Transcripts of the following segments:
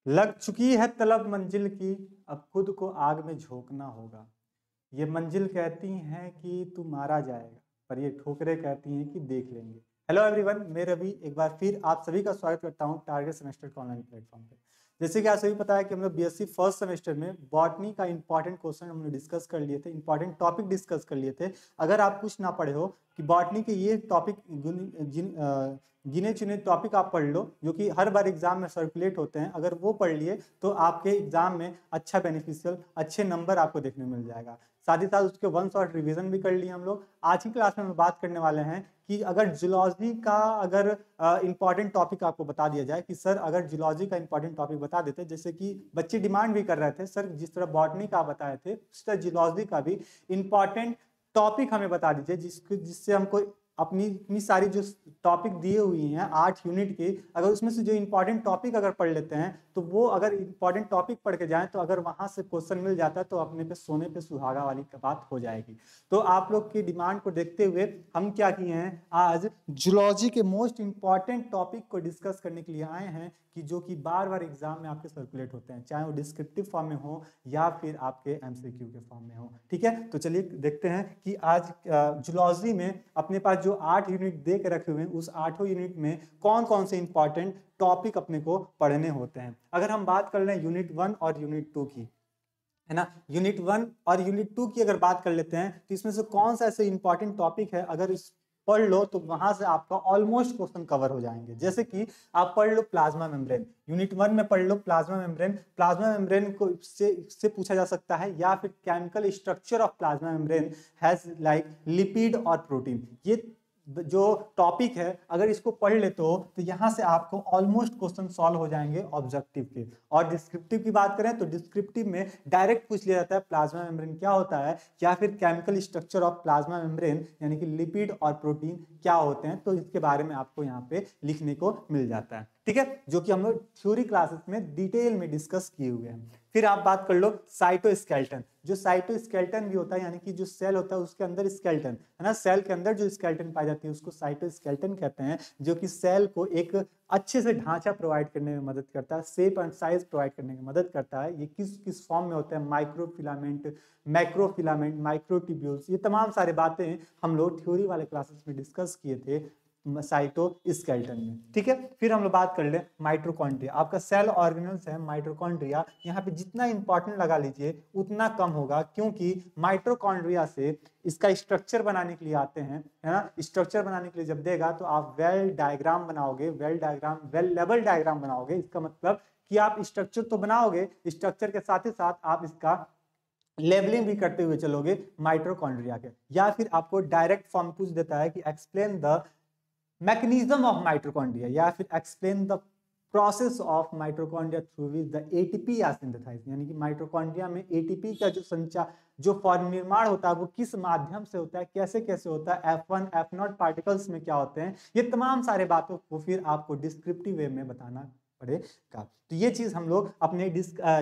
लग चुकी है तलब मंजिल की, अब खुद को आग में झोंकना होगा। ये मंजिल कहती हैं कि तू मारा जाएगा, पर ये ठोकरें कहती हैं कि देख लेंगे। हेलो एवरीवन, मैं रवि एक बार फिर आप सभी का स्वागत करता हूं टारगेट सेमेस्टर के ऑनलाइन प्लेटफॉर्म पे। जैसे कि आप सभी पता है कि हम लोग बीएससी फर्स्ट सेमेस्टर में बॉटनी का इंपॉर्टेंट क्वेश्चन हमने डिस्कस कर लिए थे, इंपॉर्टेंट टॉपिक डिस्कस कर लिए थे। अगर आप कुछ ना पढ़े हो कि बॉटनी के ये टॉपिक गिने चुने टॉपिक आप पढ़ लो जो कि हर बार एग्जाम में सर्कुलेट होते हैं, अगर वो पढ़ लिए तो आपके एग्जाम में अच्छा बेनिफिशियल अच्छे नंबर आपको देखने मिल जाएगा। साथ ही साथ उसके वन शॉट रिवीजन भी कर लिए हम लोग। आज की क्लास में हम बात करने वाले हैं कि अगर जूलॉजी का अगर इंपॉर्टेंट टॉपिक आपको बता दिया जाए कि सर अगर जूलॉजी का इंपॉर्टेंट टॉपिक बता देते, जैसे कि बच्चे डिमांड भी कर रहे थे सर जिस तरह बॉटनी का बताए थे उस तरह जूलॉजी का भी इंपॉर्टेंट टॉपिक हमें बता दीजिए जिससे हमको अपनी इतनी सारी जो टॉपिक दिए हुई हैं 8 यूनिट की, अगर उसमें से जो इंपॉर्टेंट टॉपिक अगर पढ़ लेते हैं तो वो अगर इंपॉर्टेंट टॉपिक पढ़ के जाएं तो अगर वहां से क्वेश्चन मिल जाता है तो अपने पे सोने पे सुहागा वाली बात हो जाएगी। तो आप लोग की डिमांड को देखते हुए हम क्या किए हैं, आज जूलॉजी के मोस्ट इंपॉर्टेंट टॉपिक को डिस्कस करने के लिए आए हैं कि जो कि बार बार एग्जाम में आपके सर्कुलेट होते हैं, चाहे वो डिस्क्रिप्टिव फॉर्म में हो या फिर आपके एमसीक्यू के फॉर्म में हो। ठीक है, तो चलिए देखते हैं कि आज जूलॉजी में अपने पास जो 8 यूनिट दे के रखे हुए हैं उस 8 यूनिट में कौन कौन से इंपॉर्टेंट टॉपिक अपने को पढ़ने होते हैं। अगर हम बात कर लें यूनिट 1 और यूनिट 2 की, है ना, यूनिट 1 और यूनिट 2 की अगर बात कर लेते हैं तो इसमें से कौन सा ऐसे इंपॉर्टेंट टॉपिक है अगर इस पढ़ लो तो वहां से आपका ऑलमोस्ट क्वेश्चन कवर हो जाएंगे। जैसे कि आप पढ़ लो प्लाज्मा मेम्ब्रेन, यूनिट 1 में पढ़ लो प्लाज्मा मेम्ब्रेन। प्लाज्मा मेम्ब्रेन को से पूछा जा सकता है या फिर chemical structure of plasma membrane has like lipid और प्रोटीन। ये जो टॉपिक है अगर इसको पढ़ लेते हो तो यहाँ से आपको ऑलमोस्ट क्वेश्चन सॉल्व हो जाएंगे ऑब्जेक्टिव के। और डिस्क्रिप्टिव की बात करें तो डिस्क्रिप्टिव में डायरेक्ट पूछ लिया जाता है प्लाज्मा मेम्ब्रेन क्या होता है या फिर chemical structure of plasma membrane यानी कि लिपिड और प्रोटीन क्या होते हैं, तो इसके बारे में आपको यहाँ पे लिखने को मिल जाता है। ठीक है, जो कि हम लोग थ्योरी क्लासेस में डिटेल में डिस्कस किए हुए हैं। फिर आप बात कर लो साइटोस्केलेटन। जो साइटोस्केलेटन भी होता है यानी कि जो सेल होता है उसके अंदर स्केलेटन है ना, सेल के अंदर जो स्केलेटन पाई जाती है उसको साइटोस्केलेटन कहते हैं, जो कि सेल को एक अच्छे से ढांचा प्रोवाइड करने में मदद करता है, शेप एंड साइज प्रोवाइड करने में मदद करता है। ये किस किस फॉर्म में होता है, माइक्रोफिलामेंट, मैक्रोफिलामेंट, माइक्रोट्यूब्यूल्स, ये तमाम सारी बातें हम लोग थ्योरी वाले क्लासेस में डिस्कस किए थे साइटोस्केलेटन में। ठीक है, फिर हम लोग बात कर ले माइटोकॉन्ड्रिया। आपका सेल ऑर्गेनल्स है माइटोकॉन्ड्रिया, यहाँ पे जितना इंपॉर्टेंट लगा लीजिए उतना कम होगा, क्योंकि माइटोकॉन्ड्रिया से इसका स्ट्रक्चर बनाने के लिए आते हैं, है ना। स्ट्रक्चर बनाने के लिए जब देगा तो आप वेल डायग्राम बनाओगे, वेल लेवल डायग्राम बनाओगे। इसका मतलब कि आप स्ट्रक्चर तो बनाओगे, स्ट्रक्चर के साथ ही साथ आप इसका लेबलिंग भी करते हुए चलोगे माइटोकॉन्ड्रिया के। या फिर आपको डायरेक्ट फॉर्म पूछ देता है कि explain the mechanism of mitochondria या फिर explain the process of mitochondria through which the ATP are synthesised, यानी कि माइटोकॉन्ड्रिया में एटीपी का जो संचार जो फॉर्म निर्माण होता है वो किस माध्यम से होता है, कैसे कैसे होता है, F1 F0 पार्टिकल्स में क्या होते हैं, ये तमाम सारे बातों को फिर आपको डिस्क्रिप्टिव वे में बताना पड़ेगा। तो ये चीज हम लोग अपने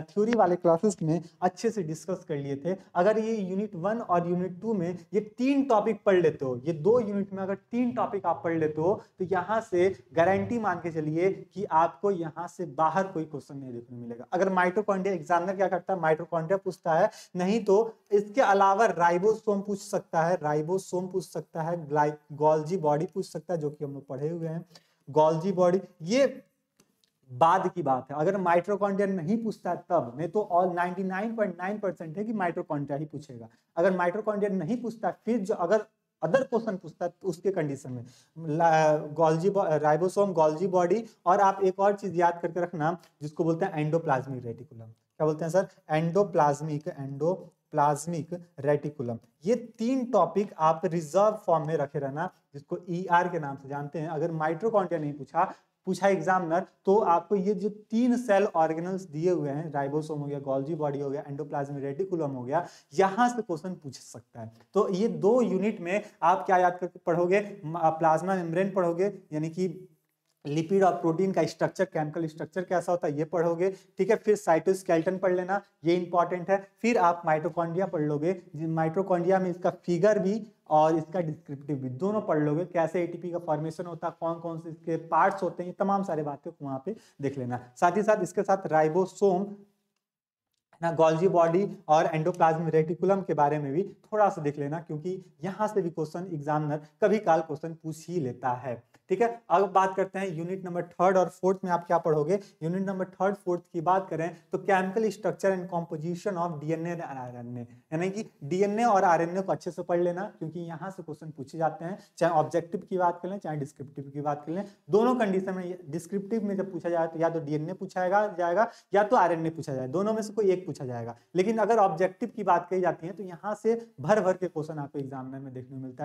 थ्योरी वाले क्लासेस में अच्छे से डिस्कस कर लिए थे। अगर ये यूनिट 1 और यूनिट 2 में ये 3 टॉपिक पढ़ लेते हो, ये 2 यूनिट में अगर 3 टॉपिक आप पढ़ लेते हो तो यहाँ से गारंटी मान के चलिए कि आपको यहाँ से बाहर कोई क्वेश्चन नहीं देखने मिलेगा। अगर माइटोकॉन्ड्रिया, एग्जामिनर क्या करता है, माइटोकॉन्ड्रिया पूछता है, नहीं तो इसके अलावा राइबोसोम पूछ सकता है, राइबोसोम पूछ सकता है, गोल्जी बॉडी पूछ सकता है जो कि हम लोग पढ़े हुए हैं, गोल्जी बॉडी। ये बाद की बात है, अगर माइटोकॉन्ड्रिया नहीं पूछता तब, नहीं तो ऑल 99.9% है कि माइटोकॉन्ड्रिया ही पूछेगा। अगर माइटोकॉन्ड्रिया नहीं पूछता फिर जो अगर अदर क्वेश्चन पूछता है तो उसके कंडीशन में गोल्जी राइबोसोम, गोल्जी बॉडी, और आप एक और चीज याद करके रखना जिसको बोलते हैं एंडोप्लाज्मिक रेटिकुलम। क्या बोलते हैं सर? Endoplasmic reticulum. ये 3 टॉपिक आप रिजर्व फॉर्म में रखे रहना, जिसको ईआर के नाम से जानते हैं। अगर माइटोकॉन्ड्रिया नहीं पूछा एग्जामिनर तो आपको ये जो 3 सेल ऑर्गेनल्स दिए हुए हैं, राइबोसोम हो गया, गोल्जी बॉडी हो गया, एंडोप्लाज्मिक रेटिकुलम हो गया, यहां से क्वेश्चन पूछ सकता है। तो ये 2 यूनिट में आप क्या याद करके पढ़ोगे, प्लाज्मा मेम्ब्रेन पढ़ोगे यानी कि लिपिड और प्रोटीन का स्ट्रक्चर, केमिकल स्ट्रक्चर कैसा होता है ये पढ़ोगे, ठीक है। फिर साइटोस्केलेटन पढ़ लेना, ये इंपॉर्टेंट है। फिर आप माइटोकॉन्ड्रिया पढ़ लोगे, माइटोकॉन्ड्रिया में इसका फिगर भी और इसका डिस्क्रिप्टिव भी दोनों पढ़ लोगे, कैसे एटीपी का फॉर्मेशन होता है, कौन कौन से इसके पार्ट्स होते हैं, ये तमाम सारे बातें वहां पे देख लेना। साथ ही साथ इसके साथ राइबोसोम ना, गोल्जी बॉडी और एंडोप्लाज्म रेटिकुलम के बारे में भी थोड़ा सा देख लेना, क्योंकि यहाँ से भी क्वेश्चन एग्जामिनर कभी काल क्वेश्चन पूछ ही लेता है, ठीक है। अब बात करते हैं यूनिट नंबर 3rd और 4th में आप क्या पढ़ोगे। यूनिट नंबर 3rd 4th की बात करें तो chemical structure and composition of DNA and RNA, यानी कि डीएनए और आरएनए को अच्छे से पढ़ लेना, क्योंकि यहाँ से क्वेश्चन पूछे जाते हैं, चाहे ऑब्जेक्टिव की बात कर लें चाहे डिस्क्रिप्टिव की बात कर लें। दोनों कंडीशन में, डिस्क्रिप्टिव में जब पूछा जाए तो या तो डीएनए पूछा जाएगा या तो आरएनए पूछा जाएगा, दोनों में से कोई एक पूछा जाएगा। लेकिन अगर ऑब्जेक्टिव की बात कही जाती है तो यहाँ से भर भर के क्वेश्चन आपको एग्जाम में देखने को मिलता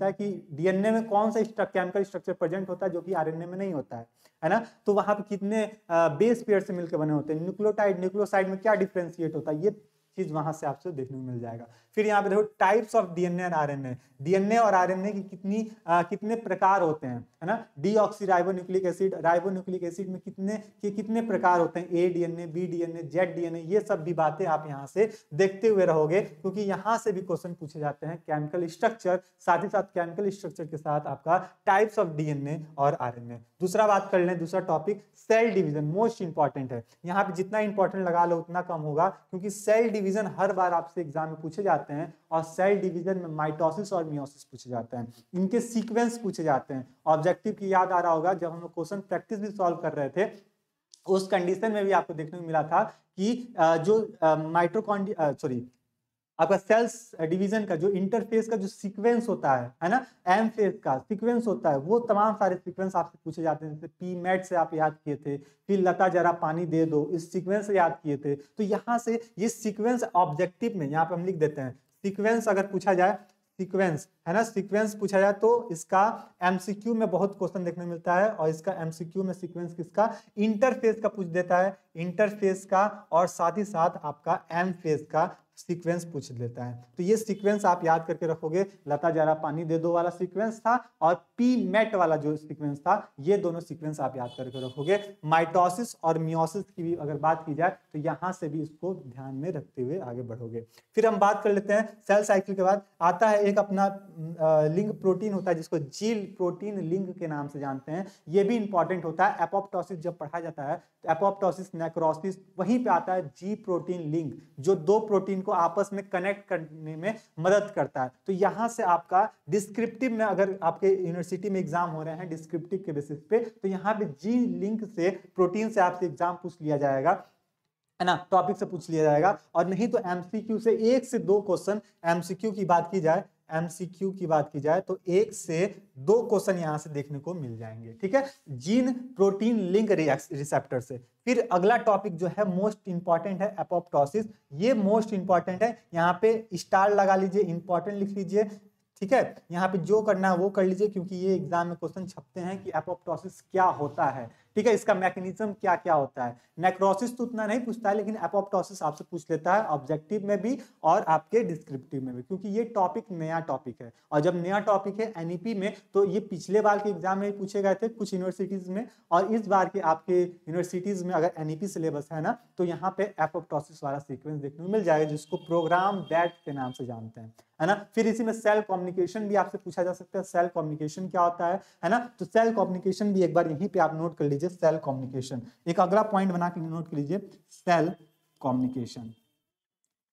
है कि डीएनए में कौन सा केमिकल स्ट्रक्चर प्रेजेंट होता है जो कि आरएनए में नहीं होता है ना। तो वहां पे कितने बेस पेयर से मिलकर बने होते हैं, न्यूक्लियोटाइड न्यूक्लियोसाइड में क्या डिफरेंशिएट होता है, ये चीज वहां से आपसे देखने को मिल जाएगा। फिर यहाँ पे देखो types of DNA and RNA, DNA और आरएनए की कितने प्रकार होते हैं, है ना। डीऑक्सीराइबोन्यूक्लिक एसिड, राइबोन्यूक्लिक एसिड में कितने प्रकार होते हैं, A D N A, B D N A, Z D N A, ये सब भी बातें आप यहाँ से देखते हुए रहोगे, क्योंकि यहाँ से भी क्वेश्चन पूछे जाते हैं केमिकल स्ट्रक्चर, साथ ही साथ केमिकल स्ट्रक्चर के साथ आपका टाइप्स ऑफ डीएनए और आरएनए। दूसरा बात कर लें, दूसरा topic cell division, most important है। यहाँ पे जितना इंपॉर्टेंट लगा लो उतना कम होगा, क्योंकि सेल डिवीजन हर बार आपसे एग्जाम में पूछे जाते हैं, और सेल डिवीजन में माइटोसिस और मियोसिस पूछे जाते हैं, इनके सीक्वेंस पूछे जाते हैं। ऑब्जेक्टिव की याद आ रहा होगा, जब हम लोग क्वेश्चन प्रैक्टिस भी सॉल्व कर रहे थे, उस कंडीशन में भी आपको देखने को मिला था कि जो माइटोकॉन्ड्रिया आपका सेल्स डिवीजन का जो इंटरफेस का जो सीक्वेंस होता है ना, एम फेज का सीक्वेंस होता है, वो तमाम सारे सीक्वेंस आपसे पूछे जाते हैं। जैसे पी मैट से आप याद किए थे, फिर लता जरा पानी दे दो, इस सीक्वेंस से याद किए थे। तो यहाँ से ये सीक्वेंस ऑब्जेक्टिव में यहाँ पे हम लिख देते हैं, सीक्वेंस अगर पूछा जाए, सीक्वेंस है ना, सीक्वेंस पूछा जाए तो इसका एमसीक्यू में बहुत क्वेश्चन देखने मिलता है, और इसका एमसीक्यू में सीक्वेंस किसका, इंटरफेस का पूछ देता है, इंटरफेस का, और साथ ही साथ आपका एम फेज का सीक्वेंस पूछ लेता है। तो ये सीक्वेंस आप याद करके रखोगे, लता जरा पानी दे दो वाला सीक्वेंस था, और पी मेट वाला जो सीक्वेंस था, ये दोनों सीक्वेंस आप याद करके रखोगे। माइटोसिस और मियोसिस की भी अगर बात की जाए तो यहां से भी इसको ध्यान में रखते हुए आगे बढ़ोगे। फिर हम बात कर लेते हैं सेल साइकिल के बाद आता है एक अपना लिंक प्रोटीन होता है, जिसको जील प्रोटीन लिंक के नाम से जानते हैं। ये भी इंपॉर्टेंट होता है। एपोप्टोसिस जब पढ़ा जाता है तो एपोप्टोसिस, नेक्रोसिस, वहीं पे आता है जी प्रोटीन लिंक, जो दो प्रोटीन को आपस में कनेक्ट करने में मदद करता है। तो यहां से आपका डिस्क्रिप्टिव में, अगर आपके यूनिवर्सिटी में एग्जाम हो रहे हैं डिस्क्रिप्टिव के बेसिस पे, तो यहाँ पे जी लिंक से, प्रोटीन से आपसे एग्जाम पूछ लिया जाएगा, है ना, टॉपिक से पूछ लिया जाएगा। और नहीं तो एमसीक्यू से 1 से 2 क्वेश्चन, एमसीक्यू की बात की जाए, एमसीक्यू की बात की जाए तो 1 से 2 क्वेश्चन यहां से देखने को मिल जाएंगे, ठीक है, जीन प्रोटीन लिंक रिसेप्टर से। फिर अगला टॉपिक जो है मोस्ट इंपॉर्टेंट है, एपोप्टोसिस। ये मोस्ट इंपॉर्टेंट है, यहाँ पे स्टार लगा लीजिए, इंपॉर्टेंट लिख लीजिए, ठीक है। यहाँ पे जो करना है वो कर लीजिए, क्योंकि ये एग्जाम में क्वेश्चन छपते हैं कि एपोप्टोसिस क्या होता है, ठीक है, इसका मैकेनिज्म क्या क्या होता है। नेक्रोसिस तो उतना नहीं पूछता है, लेकिन एपोप्टोसिस आपसे पूछ लेता है ऑब्जेक्टिव में भी और आपके डिस्क्रिप्टिव में भी, क्योंकि ये टॉपिक नया टॉपिक है। और जब नया टॉपिक है एनईपी में, तो ये पिछले बार के एग्जाम में पूछे गए थे कुछ यूनिवर्सिटीज में, और इस बार के आपके यूनिवर्सिटीज में अगर एनईपी सिलेबस है ना, तो यहाँ पे एपोप्टोसिस वाला सीक्वेंस देखने को मिल जाएगा, जिसको प्रोग्राम दैट के नाम से जानते हैं, है ना। फिर इसी में सेल कम्युनिकेशन भी आपसे पूछा जा सकता है, सेल कम्युनिकेशन क्या होता है ना। तो सेल कम्युनिकेशन भी एक बार यहीं पे आप नोट कर लीजिए, सेल कम्युनिकेशन एक अगला पॉइंट बना के नोट कर लीजिए, सेल कम्युनिकेशन,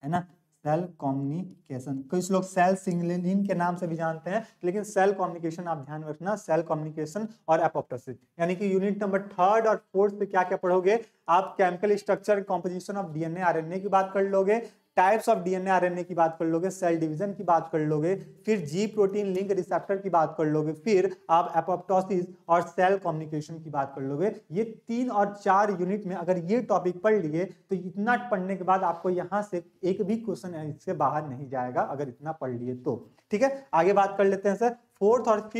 है ना, सेल कम्युनिकेशन। कुछ लोग सेल सिग्नलिंग के नाम से भी जानते हैं, लेकिन सेल कम्युनिकेशन आप ध्यान रखना, सेल कम्युनिकेशन और एपोप्टोसिस। यानी कि यूनिट नंबर 3rd और 4th से क्या क्या पढ़ोगे आप, chemical structure composition of DNA RNA की बात कर लोगे, टाइप्स ऑफ डीएनए आरएनए की बात कर लोगे, सेल डिवीजन की बात कर लोगे, फिर जी प्रोटीन लिंक रिसेप्टर की बात कर लोगे, फिर आप एपोप्टोसिस और सेल कम्युनिकेशन की बात कर लोगे। ये 3 और 4 यूनिट में अगर ये टॉपिक पढ़ लिए तो इतना पढ़ने के बाद आपको यहाँ से एक भी क्वेश्चन इससे बाहर नहीं जाएगा, अगर इतना पढ़ लिए तो, ठीक है। आगे बात कर लेते हैं सर, 4th और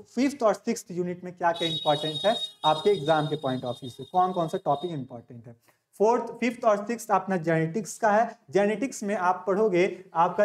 5th और 6th यूनिट में क्या क्या इंपॉर्टेंट है आपके एग्जाम के पॉइंट ऑफ व्यू से, कौन कौन से टॉपिक इंपॉर्टेंट है। 4th, 5th और 6th अपना जेनेटिक्स का है। जेनेटिक्स में आप पढ़ोगे आपका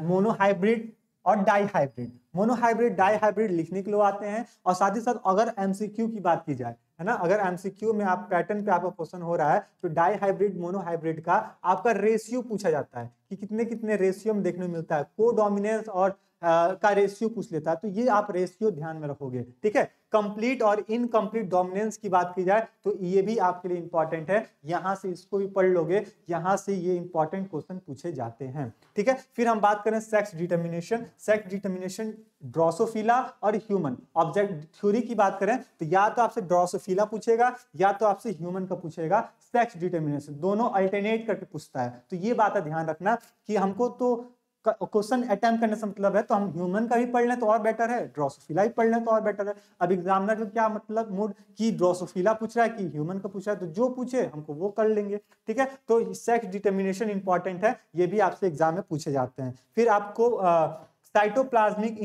मोनोहाइब्रिड और डाईहाइब्रिड। मोनोहाइब्रिड, डाईहाइब्रिड लिखने के लिए आते हैं। और साथ ही साथ अगर एमसीक्यू की बात की जाए, है ना, अगर एमसीक्यू में आप पैटर्न पे आपका क्वेश्चन हो रहा है तो डाईहाइब्रिड मोनोहाइब्रिड का आपका रेशियो पूछा जाता है कि कितने कितने रेशियो में देखने को मिलता है, कोडोमिनेंस और का रेशियो पूछ लेता है, तो ये आप रेशियो ध्यान में रखोगे, ठीक है। कंप्लीट और इनकम्प्लीट डोमिनेंस की बात की जाए तो ये भी आपके लिए इंपॉर्टेंट है, यहां से इसको भी पढ़ लोगे, यहां से ये इंपॉर्टेंट क्वेश्चन पूछे जाते हैं, ठीक है। फिर हम बात करें sex determination. Sex determination Drosophila और ह्यूमन ऑब्जेक्ट थ्योरी की बात करें तो या तो आपसे ड्रोसोफिला पूछेगा या तो आपसे ह्यूमन का पूछेगा। सेक्स डिटर्मिनेशन दोनों अल्टरनेट करके पूछता है, तो ये बात ध्यान रखना कि हमको तो क्वेश्चन अटेम्प्ट करने से मतलब है, तो हम ह्यूमन का भी पढ़ लें तो और बेटर है, ड्रोसोफिला भी पढ़ लें तो और बेटर है। अब एग्जामिनर का क्या मतलब मूड कि ड्रोसोफिला पूछ रहा है कि ह्यूमन का पूछ रहा है, तो जो पूछे हमको वो कर लेंगे, ठीक है। तो सेक्स डिटर्मिनेशन इंपॉर्टेंट है, ये भी आपसे एग्जाम में पूछे जाते हैं। फिर आपको साइटोप्लाज्मिक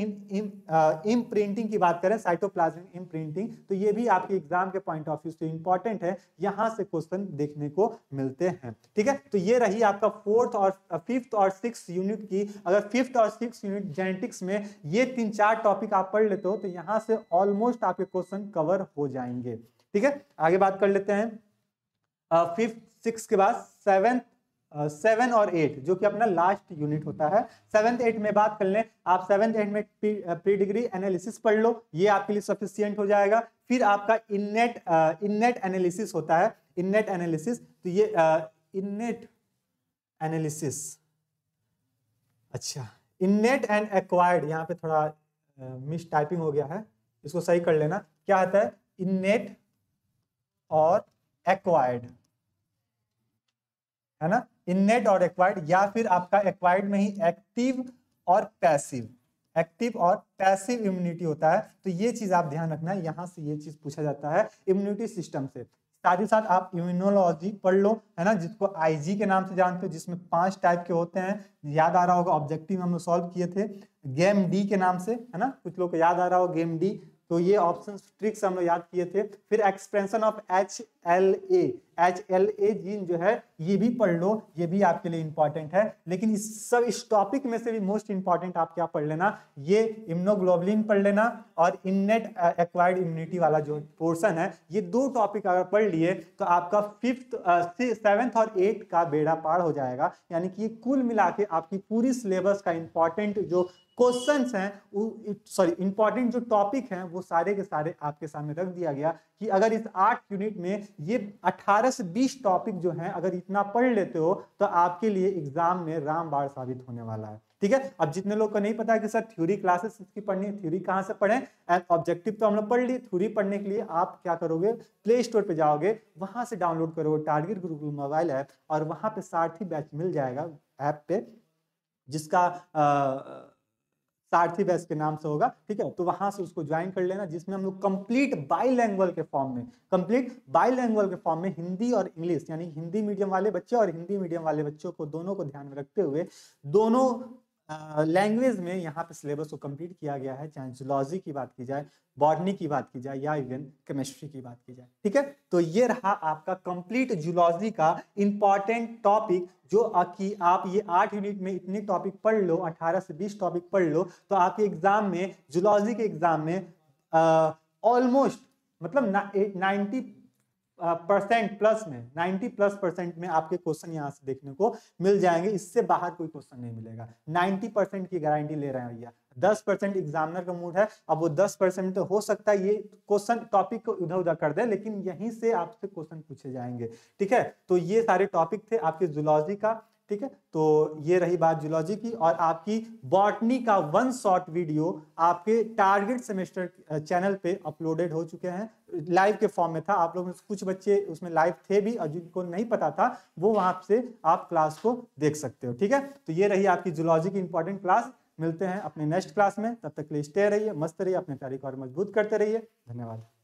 इम्प्रिंटिंग की बात करें, साइटोप्लाज्मिक इम्प्रिंटिंग, तो ये भी आपके एग्जाम के पॉइंट ऑफ व्यू से इंपॉर्टेंट है, यहां से क्वेश्चन देखने को मिलते हैं, ठीक है। तो ये रही आपका 4th और 5th और 6th यूनिट की। अगर 5th और 6th यूनिट जेनेटिक्स में ये 3-4 टॉपिक आप पढ़ लेते हो तो यहां से ऑलमोस्ट आपके क्वेश्चन कवर हो जाएंगे, ठीक है। आगे बात कर लेते हैं 5th 6th के बाद 7 और 8 जो कि अपना लास्ट यूनिट होता है। 7th 8 में बात कर लें, आप 7th 8 में प्री डिग्री एनालिसिस पढ़ लो, ये आपके लिए सफिशिएंट हो जाएगा। फिर आपका इननेट एनालिसिस होता है, इननेट एनालिसिस, तो ये इननेट एनालिसिस, अच्छा इननेट एंड एक्वायर्ड, यहाँ पे थोड़ा मिस टाइपिंग हो गया है, इसको सही कर लेना। क्या आता है इननेट और एक्वायर्ड, है ना, इननेट और एक्वायर्ड, या फिर आपका एक्वायर्ड में ही एक्टिव और पैसिव, एक्टिव और पैसिव इम्यूनिटी होता है। तो ये चीज आप ध्यान रखना है, यहां से ये चीज पूछा जाता है इम्यूनिटी सिस्टम से। साथ ही साथ आप इम्यूनोलॉजी पढ़ लो, है ना, जिसको आईजी के नाम से जानते हो, जिसमें 5 टाइप के होते हैं, याद आ रहा होगा ऑब्जेक्टिव हम लोग सॉल्व किए थे गेम डी के नाम से, है ना, कुछ लोग को याद आ रहा हो गेम डी, तो ये ऑप्शन ट्रिक्स हम लोग याद किए थे। फिर एक्सपेंशन ऑफ HLA जीन जो है ये भी पढ़ लो, ये भी आपके लिए इंपॉर्टेंट है। लेकिन इस टॉपिक में से भी मोस्ट इंपॉर्टेंट आप क्या पढ़ लेना, ये इम्यूनोग्लोबुलिन पढ़ लेना और इननेट एक्वायर्ड इम्यूनिटी वाला जो पोर्शन है, ये 2 टॉपिक अगर पढ़ लिए तो आपका 7th और 8th का बेड़ा पार हो जाएगा। यानी कि ये कुल मिला के आपकी पूरी सिलेबस का इंपॉर्टेंट जो क्वेश्चंस हैं, सॉरी इंपॉर्टेंट जो टॉपिक हैं, वो सारे के सारे आपके सामने रख दिया गया कि अगर इस 8 यूनिट में ये 18 से 20 टॉपिक जो हैं अगर इतना पढ़ लेते हो तो आपके लिए एग्जाम में रामबाण साबित होने वाला है, ठीक है। अब जितने लोग को नहीं पता है कि सर थ्योरी क्लासेस इसकी पढ़नी है, थ्योरी कहाँ से पढ़ें, ऑब्जेक्टिव तो हम लोग पढ़ लिए, थ्योरी पढ़ने के लिए आप क्या करोगे, प्ले स्टोर पे जाओगे, वहां से डाउनलोड करोगे टारगेट गुरुकुल मोबाइल ऐप, और वहां पे सारथी बैच मिल जाएगा ऐप पे, जिसका सारथी बैच के नाम से होगा, ठीक है। तो वहां से उसको ज्वाइन कर लेना, जिसमें हम लोग कंप्लीट बाइलैंग्वेज के फॉर्म में हिंदी और इंग्लिश, यानी हिंदी मीडियम वाले बच्चे और हिंदी मीडियम वाले बच्चों को दोनों को ध्यान में रखते हुए दोनों लैंग्वेज में यहाँ पे सिलेबस को कंप्लीट किया गया है, चाहे जूलॉजी की बात की जाए, बॉटनी की बात की जाए, या इवन केमिस्ट्री की बात की जाए, ठीक है। तो ये रहा आपका कंप्लीट जूलॉजी का इंपॉर्टेंट टॉपिक, जो कि आप ये 8 यूनिट में इतने टॉपिक पढ़ लो, 18 से 20 टॉपिक पढ़ लो, तो आपके एग्जाम में, जूलॉजी के एग्जाम में ऑलमोस्ट मतलब 90+ में आपके क्वेश्चन यहाँ से देखने को मिल जाएंगे, इससे बाहर कोई क्वेश्चन नहीं मिलेगा। 90% की गारंटी ले रहे हैं भैया। 10% एग्जामिनर का मूड है, अब वो 10% तो हो सकता है ये क्वेश्चन टॉपिक को इधर उधर कर दे, लेकिन यहीं से आपसे क्वेश्चन पूछे जाएंगे, ठीक है। तो ये सारे टॉपिक थे आपके जूलॉजी का, ठीक है। तो ये रही बात जूलॉजी की। और आपकी बॉटनी का 1 शॉर्ट वीडियो आपके टारगेट सेमेस्टर चैनल पे अपलोडेड हो चुके हैं, लाइव के फॉर्म में था, आप लोग कुछ बच्चे उसमें लाइव थे भी और जिनको नहीं पता था वो वहां से आप क्लास को देख सकते हो, ठीक है। तो ये रही आपकी जूलॉजी की इंपॉर्टेंट क्लास। मिलते हैं अपने नेक्स्ट क्लास में, तब तक के लिए स्टे रहिए, मस्त रहिए, अपने तैयारी को और मजबूत करते रहिए। धन्यवाद।